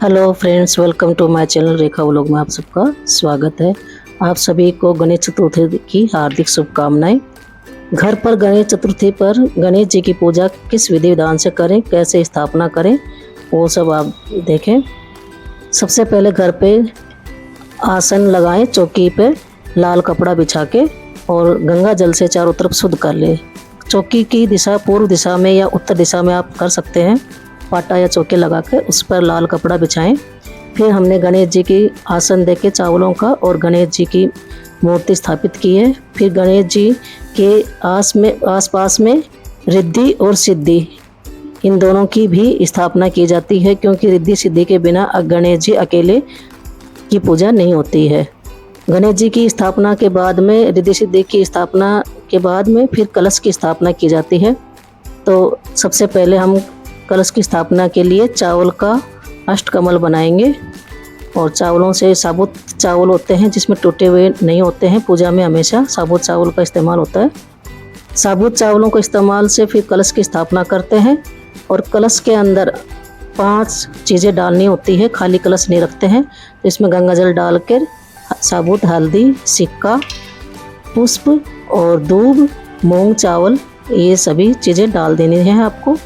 Hello friends, welcome to my channel Rekha vlog में आप सबका स्वागत है। आप सभी को गणेश चतुर्थी की हार्दिक शुभकामनाएं। घर पर गणेश चतुर्थी पर गणेश जी की पूजा किस विधि विधान से करें, कैसे स्थापना करें, वो सब आप देखें। सबसे पहले घर पे आसन लगाएं, चौकी पे लाल कपड़ा बिछा के और गंगा जल से चारों तरफ शुद्ध कर लें। चौकी की दिशा पूर्व दिशा में या उत्तर दिशा में आप कर सकते हैं। पाटा या चौके लगा के उस पर लाल कपड़ा बिछाएं। फिर हमने गणेश जी की आसन दे के चावलों का और गणेश जी की मूर्ति स्थापित की है। फिर गणेश जी के आसपास में रिद्धि और सिद्धि, इन दोनों की भी स्थापना की जाती है, क्योंकि रिद्धि सिद्धि के बिना गणेश जी अकेले की पूजा नहीं होती है। गणेश जी की स्थापना के बाद में, रिद्धि सिद्धि की स्थापना के बाद में फिर कलश की स्थापना की जाती है। तो सबसे पहले हम कलश की स्थापना के लिए चावल का अष्टकमल बनाएंगे और चावलों से, साबुत चावल होते हैं जिसमें टूटे हुए नहीं होते हैं। पूजा में हमेशा साबुत चावल का इस्तेमाल होता है। साबुत चावलों के इस्तेमाल से फिर कलश की स्थापना करते हैं और कलश के अंदर 5 चीज़ें डालनी होती है, खाली कलश नहीं रखते हैं। तो इसमें गंगा जल डाल कर साबुत हल्दी, सिक्का, पुष्प और दूब, मूंग, चावल, ये सभी चीज़ें डाल देनी है आपको।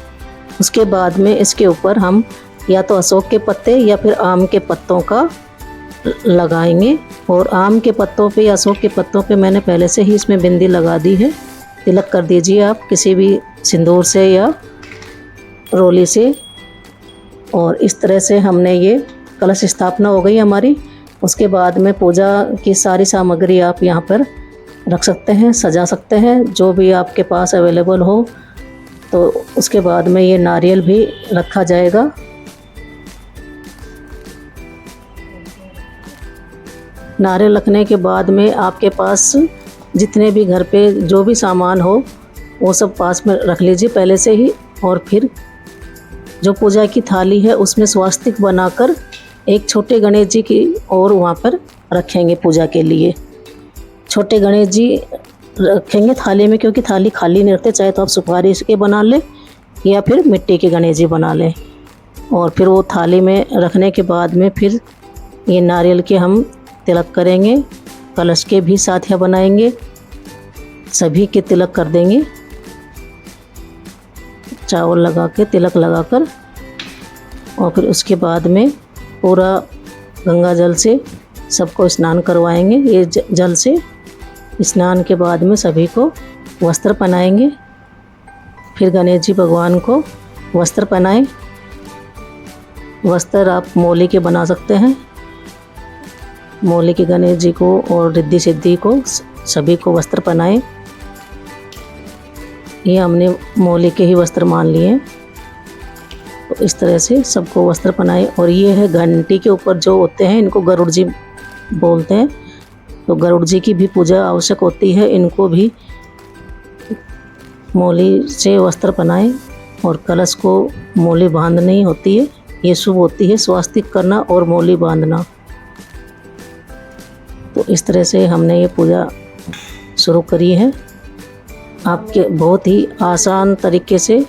उसके बाद में इसके ऊपर हम या तो अशोक के पत्ते या फिर आम के पत्तों का लगाएंगे। और आम के पत्तों पे या अशोक के पत्तों पे मैंने पहले से ही इसमें बिंदी लगा दी है। तिलक कर दीजिए आप किसी भी सिंदूर से या रोली से। और इस तरह से हमने ये कलश स्थापना हो गई हमारी। उसके बाद में पूजा की सारी सामग्री आप यहाँ पर रख सकते हैं, सजा सकते हैं, जो भी आपके पास अवेलेबल हो। तो उसके बाद में ये नारियल भी रखा जाएगा। नारियल रखने के बाद में आपके पास जितने भी घर पे जो भी सामान हो वो सब पास में रख लीजिए पहले से ही। और फिर जो पूजा की थाली है उसमें स्वास्तिक बनाकर एक छोटे गणेश जी की और वहाँ पर रखेंगे पूजा के लिए। छोटे गणेश जी रखेंगे थाली में, क्योंकि थाली खाली नहीं रखते। चाहे तो आप सुपारी के बना लें या फिर मिट्टी के गणेश जी बना लें। और फिर वो थाली में रखने के बाद में फिर ये नारियल के हम तिलक करेंगे। कलश के भी साथिया बनाएंगे, सभी के तिलक कर देंगे। चावल लगा के तिलक लगा कर और फिर उसके बाद में पूरा गंगा जल से सबको स्नान करवाएंगे। ये जल से स्नान के बाद में सभी को वस्त्र पहनाएंगे। फिर गणेश जी भगवान को वस्त्र पहनाएं। वस्त्र आप मोली के बना सकते हैं। मोली के गणेश जी को और रिद्धि सिद्धि को सभी को वस्त्र पहनाएं। ये हमने मोली के ही वस्त्र मान लिए। तो इस तरह से सबको वस्त्र पहनाएं। और ये है घंटी के ऊपर जो होते हैं, इनको गरुड़ जी बोलते हैं। तो गरुड़ जी की भी पूजा आवश्यक होती है। इनको भी मोली से वस्त्र पहनाएं। और कलश को मोली बांधनी होती है, ये शुभ होती है, स्वास्तिक करना और मोली बांधना। तो इस तरह से हमने ये पूजा शुरू करी है। आपके बहुत ही आसान तरीके से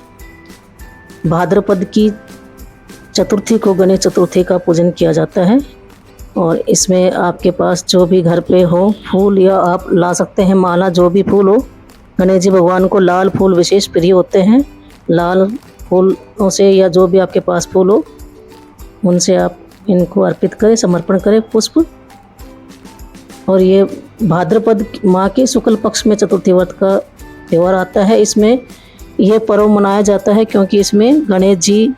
भाद्रपद की चतुर्थी को गणेश चतुर्थी का पूजन किया जाता है। और इसमें आपके पास जो भी घर पे हो फूल, या आप ला सकते हैं माला, जो भी फूल हो। गणेश जी भगवान को लाल फूल विशेष प्रिय होते हैं। लाल फूलों से या जो भी आपके पास फूल हो उनसे आप इनको अर्पित करें, समर्पण करें पुष्प। और ये भाद्रपद माह के शुक्ल पक्ष में चतुर्थी व्रत का त्यौहार आता है। इसमें यह पर्व मनाया जाता है क्योंकि इसमें गणेश जी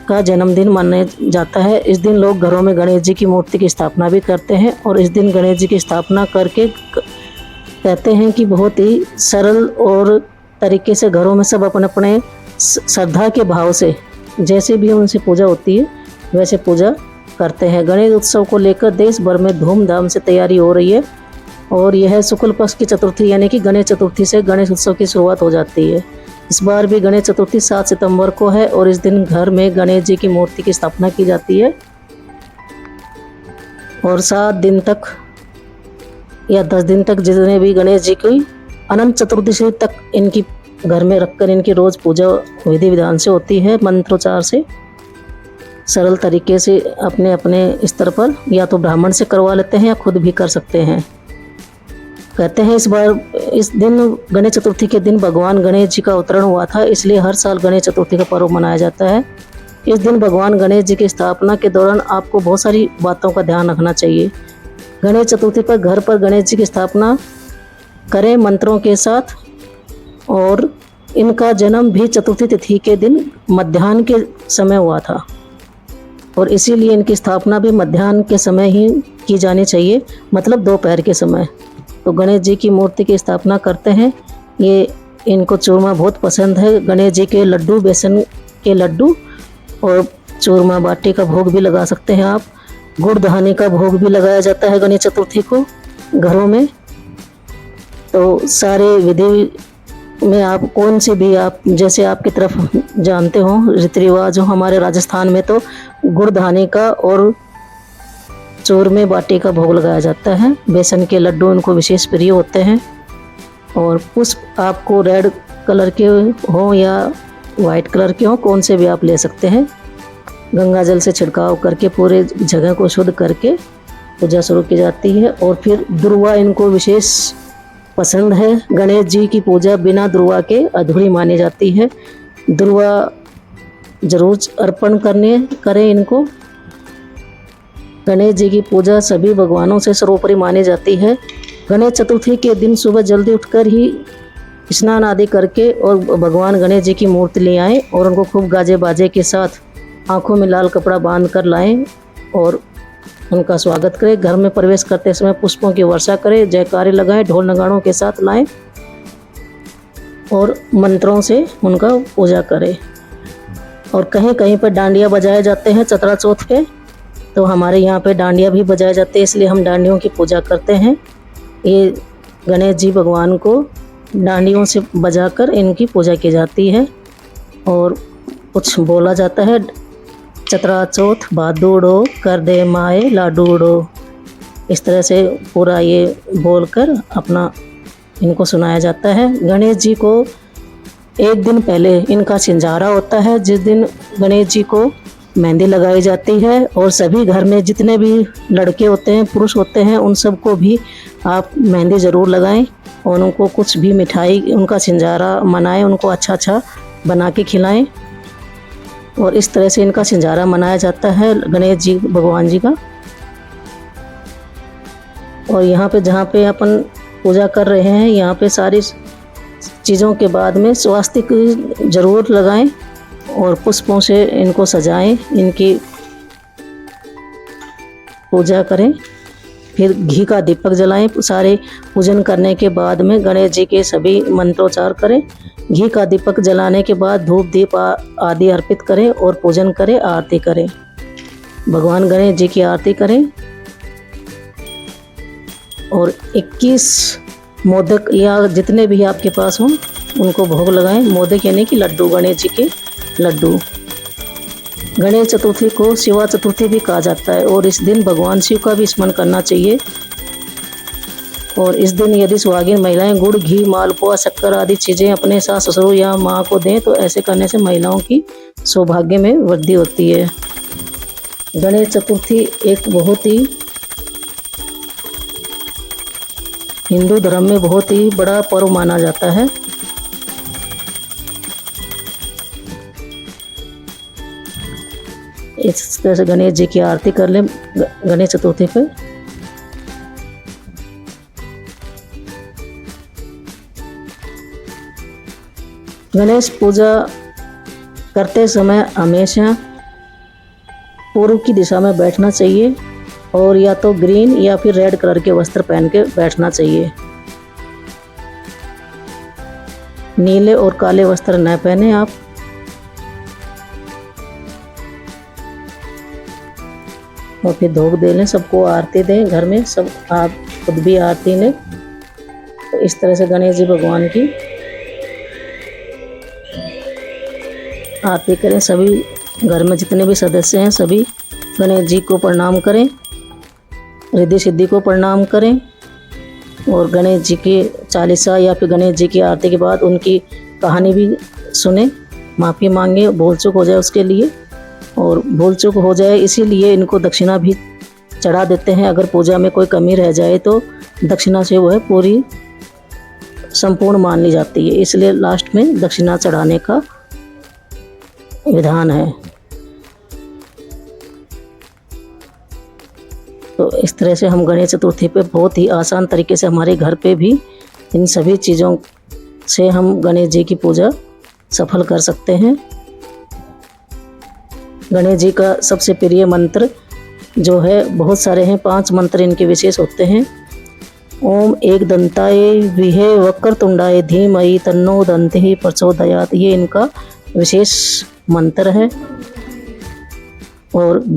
का जन्मदिन माना जाता है। इस दिन लोग घरों में गणेश जी की मूर्ति की स्थापना भी करते हैं। और इस दिन गणेश जी की स्थापना करके कहते हैं कि बहुत ही सरल और तरीके से घरों में सब अपने अपने श्रद्धा के भाव से, जैसे भी उनसे पूजा होती है वैसे पूजा करते हैं। गणेश उत्सव को लेकर देश भर में धूमधाम से तैयारी हो रही है। और यह शुक्ल पक्ष की चतुर्थी यानी कि गणेश चतुर्थी से गणेश उत्सव की शुरुआत हो जाती है। इस बार भी गणेश चतुर्थी 7 सितंबर को है और इस दिन घर में गणेश जी की मूर्ति की स्थापना की जाती है। और 7 दिन तक या 10 दिन तक जितने भी गणेश जी की अनंत चतुर्दशी तक इनकी घर में रखकर इनकी रोज़ पूजा विधि विधान से होती है, मंत्रोच्चार से। सरल तरीके से अपने अपने स्तर पर या तो ब्राह्मण से करवा लेते हैं या खुद भी कर सकते हैं। कहते हैं इस दिन गणेश चतुर्थी के दिन भगवान गणेश जी का अवतरण हुआ था, इसलिए हर साल गणेश चतुर्थी का पर्व मनाया जाता है। इस दिन भगवान गणेश जी की स्थापना के दौरान आपको बहुत सारी बातों का ध्यान रखना चाहिए। गणेश चतुर्थी पर घर पर गणेश जी की स्थापना करें मंत्रों के साथ, और इनका जन्म भी चतुर्थी तिथि के दिन मध्याह्न के समय हुआ था, और इसीलिए इनकी स्थापना भी मध्याह्न के समय ही की जानी चाहिए, मतलब दोपहर के समय। तो गणेश जी की मूर्ति की स्थापना करते हैं। ये इनको चूरमा बहुत पसंद है। गणेश जी के लड्डू, बेसन के लड्डू और चूरमा बाटी का भोग भी लगा सकते हैं आप। गुड़ धानी का भोग भी लगाया जाता है गणेश चतुर्थी को घरों में। तो सारे विधि में आप कौन से भी, आप जैसे आपकी तरफ जानते हो रीति रिवाज हो, हमारे राजस्थान में तो गुड़ धानी का और चूरमे बाटी का भोग लगाया जाता है। बेसन के लड्डू इनको विशेष प्रिय होते हैं। और पुष्प आपको रेड कलर के हो या वाइट कलर के हो, कौन से भी आप ले सकते हैं। गंगा जल से छिड़काव करके पूरे जगह को शुद्ध करके पूजा शुरू की जाती है। और फिर दुर्वा इनको विशेष पसंद है। गणेश जी की पूजा बिना दुर्वा के अधूरी मानी जाती है। दुर्वा जरूर अर्पण करें इनको। गणेश जी की पूजा सभी भगवानों से सर्वोपरि मानी जाती है। गणेश चतुर्थी के दिन सुबह जल्दी उठकर ही स्नान आदि करके और भगवान गणेश जी की मूर्ति ले आएँ और उनको खूब गाजे बाजे के साथ आंखों में लाल कपड़ा बांध कर लाएँ और उनका स्वागत करें। घर में प्रवेश करते समय पुष्पों की वर्षा करें, जयकारे लगाएं, ढोल नगाड़ों के साथ लाएं और मंत्रों से उनका पूजा करें। और कहीं कहीं पर डांडिया बजाए जाते हैं चतरा चौथ पे, तो हमारे यहाँ पे डांडिया भी बजाए जाते हैं, इसलिए हम डांडियों की पूजा करते हैं। ये गणेश जी भगवान को डांडियों से बजाकर इनकी पूजा की जाती है और कुछ बोला जाता है, चतरा चौथ भादुड़ो कर दे माए लाडूड़ो। इस तरह से पूरा ये बोलकर अपना इनको सुनाया जाता है। गणेश जी को एक दिन पहले इनका सिंजारा होता है, जिस दिन गणेश जी को मेहंदी लगाई जाती है। और सभी घर में जितने भी लड़के होते हैं, पुरुष होते हैं, उन सबको भी आप मेहंदी ज़रूर लगाएं और उनको कुछ भी मिठाई, उनका सिंजारा मनाएं, उनको अच्छा अच्छा बना के खिलाएं। और इस तरह से इनका सिंजारा मनाया जाता है गणेश जी भगवान जी का। और यहाँ पे जहाँ पे अपन पूजा कर रहे हैं, यहाँ पे सारी चीज़ों के बाद में स्वास्तिक ज़रूर लगाएं और पुष्पों से इनको सजाएं, इनकी पूजा करें। फिर घी का दीपक जलाएं। सारे पूजन करने के बाद में गणेश जी के सभी मंत्रोच्चार करें। घी का दीपक जलाने के बाद धूप दीप आदि अर्पित करें और पूजन करें, आरती करें, भगवान गणेश जी की आरती करें। और 21 मोदक या जितने भी आपके पास हों उनको भोग लगाएं। मोदक यानी कि लड्डू, गणेश जी के लड्डू। गणेश चतुर्थी को शिवा चतुर्थी भी कहा जाता है और इस दिन भगवान शिव का भी स्मरण करना चाहिए। और इस दिन यदि सुहागिन महिलाएं गुड़, घी, मालपुआ, शक्कर आदि चीज़ें अपने सास ससुर या माँ को दें तो ऐसे करने से महिलाओं की सौभाग्य में वृद्धि होती है। गणेश चतुर्थी एक बहुत ही हिंदू धर्म में बहुत ही बड़ा पर्व माना जाता है। इस तरह से गणेश जी की आरती कर लें गणेश चतुर्थी पे। गणेश पूजा करते समय हमेशा पूर्व की दिशा में बैठना चाहिए और या तो ग्रीन या फिर रेड कलर के वस्त्र पहन के बैठना चाहिए। नीले और काले वस्त्र न पहने आप। और फिर धूप दे लें, सबको आरती दें घर में, सब आप खुद भी आरती लें। तो इस तरह से गणेश जी भगवान की आरती करें। सभी घर में जितने भी सदस्य हैं सभी गणेश जी को प्रणाम करें, रिद्धि सिद्धि को प्रणाम करें और गणेश जी की चालीसा या फिर गणेश जी की आरती के बाद उनकी कहानी भी सुने, माफ़ी मांगे, भूल चूक हो जाए उसके लिए। और भूल चूक हो जाए इसीलिए इनको दक्षिणा भी चढ़ा देते हैं। अगर पूजा में कोई कमी रह जाए तो दक्षिणा से वह पूरी संपूर्ण मान ली जाती है, इसलिए लास्ट में दक्षिणा चढ़ाने का विधान है। तो इस तरह से हम गणेश चतुर्थी पे बहुत ही आसान तरीके से हमारे घर पे भी इन सभी चीज़ों से हम गणेश जी की पूजा सफल कर सकते हैं। गणेश जी का सबसे प्रिय मंत्र जो है, बहुत सारे हैं, 5 मंत्र इनके विशेष होते हैं। ओम एकदंताय विहे वक्रतुंडाय धीमहि तन्नो दन्तिः प्रचोदयात्, ये इनका विशेष मंत्र है। और